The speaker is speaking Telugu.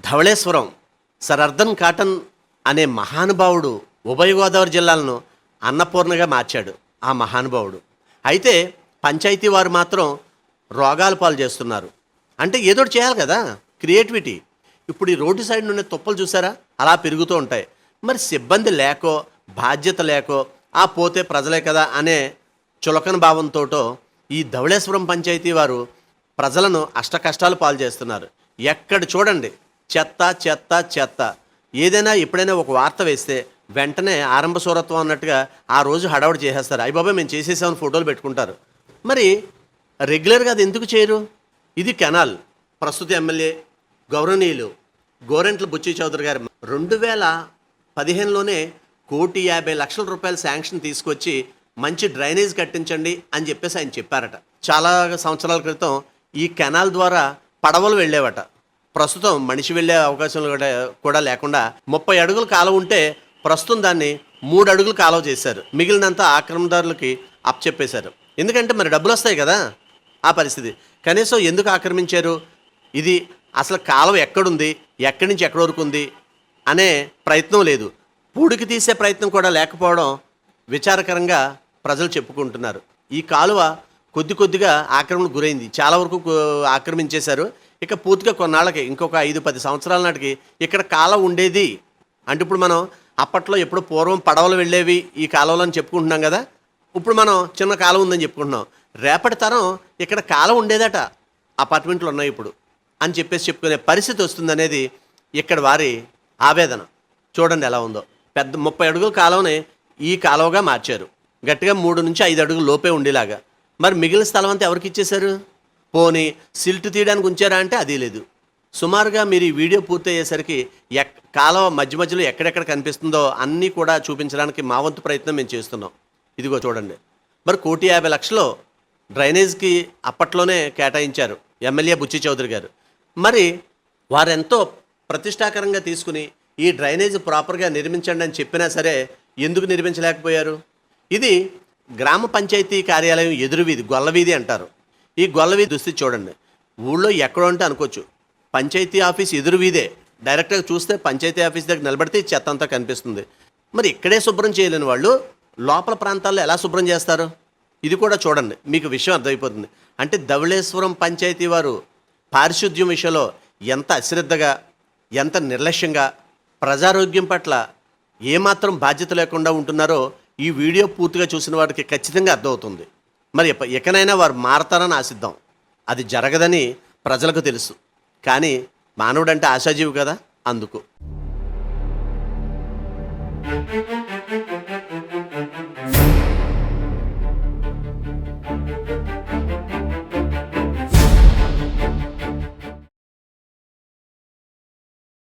ధవళేశ్వరం సర్ అర్ధన్ కాటన్ అనే మహానుభావుడు ఉభయ గోదావరి జిల్లాలను అన్నపూర్ణగా మార్చాడు ఆ మహానుభావుడు. అయితే పంచాయతీ వారు మాత్రం రోగాల పాలు చేస్తున్నారు. అంటే ఏదో ఒకటి చేయాలి కదా, క్రియేటివిటీ. ఇప్పుడు ఈ రోడ్డు సైడ్ నుండి తుప్పలు చూసారా, అలా పెరుగుతూ ఉంటాయి. మరి సిబ్బంది లేకో బాధ్యత లేకో ఆ పోతే ప్రజలే కదా అనే చులకన భావంతో ఈ ధవళేశ్వరం పంచాయతీ వారు ప్రజలను అష్టకష్టాలు పాలు చేస్తున్నారు. ఎక్కడ చూడండి చెత్త చెత్త చెత్త. ఏదైనా ఎప్పుడైనా ఒక వార్త వేస్తే వెంటనే ఆరంభ సూరత్వం అన్నట్టుగా ఆ రోజు హడావుడి చేసేస్తారు. అయ్య బాబా మేము చేసేసామని ఫోటోలు పెట్టుకుంటారు. మరి రెగ్యులర్గా అది ఎందుకు చేయరు? ఇది కెనాల్. ప్రస్తుత ఎమ్మెల్యే గౌరవనీయులు గోరెంట్ల బుచ్చి చౌదరి గారు 2015లోనే 1,50,00,000 రూపాయలు శాంక్షన్ తీసుకొచ్చి మంచి డ్రైనేజ్ కట్టించండి అని చెప్పేసి ఆయన చెప్పారట. చాలా సంవత్సరాల క్రితం ఈ కెనాల్ ద్వారా పడవలు వెళ్ళేవట. ప్రస్తుతం మనిషి వెళ్ళే అవకాశం కూడా లేకుండా 30 అడుగుల కాలువ ఉంటే ప్రస్తుతం దాన్ని 3 అడుగులు కాలువ చేశారు. మిగిలినంతా ఆక్రమణదారులకి అప్పచెప్పేశారు. ఎందుకంటే మరి డబ్బులు వస్తాయి కదా ఆ పరిస్థితి. కనీసం ఎందుకు ఆక్రమించారు? ఇది అసలు కాలువ ఎక్కడుంది, ఎక్కడి నుంచి ఎక్కడి వరకు ఉంది అనే ప్రయత్నం లేదు. పూడికి తీసే ప్రయత్నం కూడా లేకపోవడం విచారకరంగా ప్రజలు చెప్పుకుంటున్నారు. ఈ కాలువ కొద్దిగా ఆక్రమణకు గురైంది. చాలా వరకు ఆక్రమించేశారు. ఇక పూర్తిగా కొన్నాళ్ళకి ఇంకొక 5-10 సంవత్సరాల నాటికి ఇక్కడ కాలువ ఉండేది. అంటే ఇప్పుడు మనం అప్పట్లో ఎప్పుడు పూర్వం పడవలు వెళ్ళేవి ఈ కాలువలో అని చెప్పుకుంటున్నాం కదా, ఇప్పుడు మనం చిన్న కాలువ ఉందని చెప్పుకుంటున్నాం. రేపటి తరం ఇక్కడ కాలువ ఉండేదట, అపార్ట్మెంట్లు ఉన్నాయి ఇప్పుడు అని చెప్పుకునే పరిస్థితి వస్తుందనేది ఇక్కడ వారి ఆవేదన. చూడండి ఎలా ఉందో. పెద్ద 30 అడుగుల కాలువని ఈ కాలువగా మార్చారు. గట్టిగా 3 నుంచి 5 అడుగులు లోపే ఉండేలాగా. మరి మిగిలిన స్థలం అంతా ఎవరికి ఇచ్చేశారు? పోనీ సిల్ట్ తీయడానికి ఉంచారా అంటే అది లేదు. సుమారుగా మీరు ఈ వీడియో పూర్తయ్యేసరికి కాలువ మధ్యలో ఎక్కడెక్కడ కనిపిస్తుందో అన్నీ కూడా చూపించడానికి మా వంతు ప్రయత్నం మేము చేస్తున్నాం. ఇదిగో చూడండి. మరి 1,50,00,000 డ్రైనేజ్కి అప్పట్లోనే కేటాయించారు ఎమ్మెల్యే బుచ్చి చౌదరి గారు. మరి వారెంతో ప్రతిష్టాకరంగా తీసుకుని ఈ డ్రైనేజ్ ప్రాపర్గా నిర్మించండి అని చెప్పినా సరే ఎందుకు నిర్మించలేకపోయారు? ఇది గ్రామ పంచాయతీ కార్యాలయం ఎదురు వీధి, గొల్లవీధి అంటారు. ఈ గొల్లవీధి దుస్థితి చూడండి. ఊళ్ళో ఎక్కడో అంటే అనుకోవచ్చు, పంచాయతీ ఆఫీస్ ఎదురు వీధే. డైరెక్ట్గా చూస్తే పంచాయతీ ఆఫీస్ దగ్గర నిలబడితే చెత్త అంతా కనిపిస్తుంది. మరి ఇక్కడే శుభ్రం చేయలేని వాళ్ళు లోపల ప్రాంతాల్లో ఎలా శుభ్రం చేస్తారు? ఇది కూడా చూడండి, మీకు విషయం అర్థమైపోతుంది. అంటే ధవళేశ్వరం పంచాయతీ వారు పారిశుద్ధ్యం విషయంలో ఎంత అశ్రద్ధగా, ఎంత నిర్లక్ష్యంగా, ప్రజారోగ్యం పట్ల ఏమాత్రం బాధ్యత లేకుండా ఉంటున్నారో ఈ వీడియో పూర్తిగా చూసిన వాడికి ఖచ్చితంగా అర్థమవుతుంది. మరి ఇకనైనా వారు మారతారని ఆశిద్దాం. అది జరగదని ప్రజలకు తెలుసు. కానీ మానవుడంటే ఆశాజీవి కదా, అందుకు.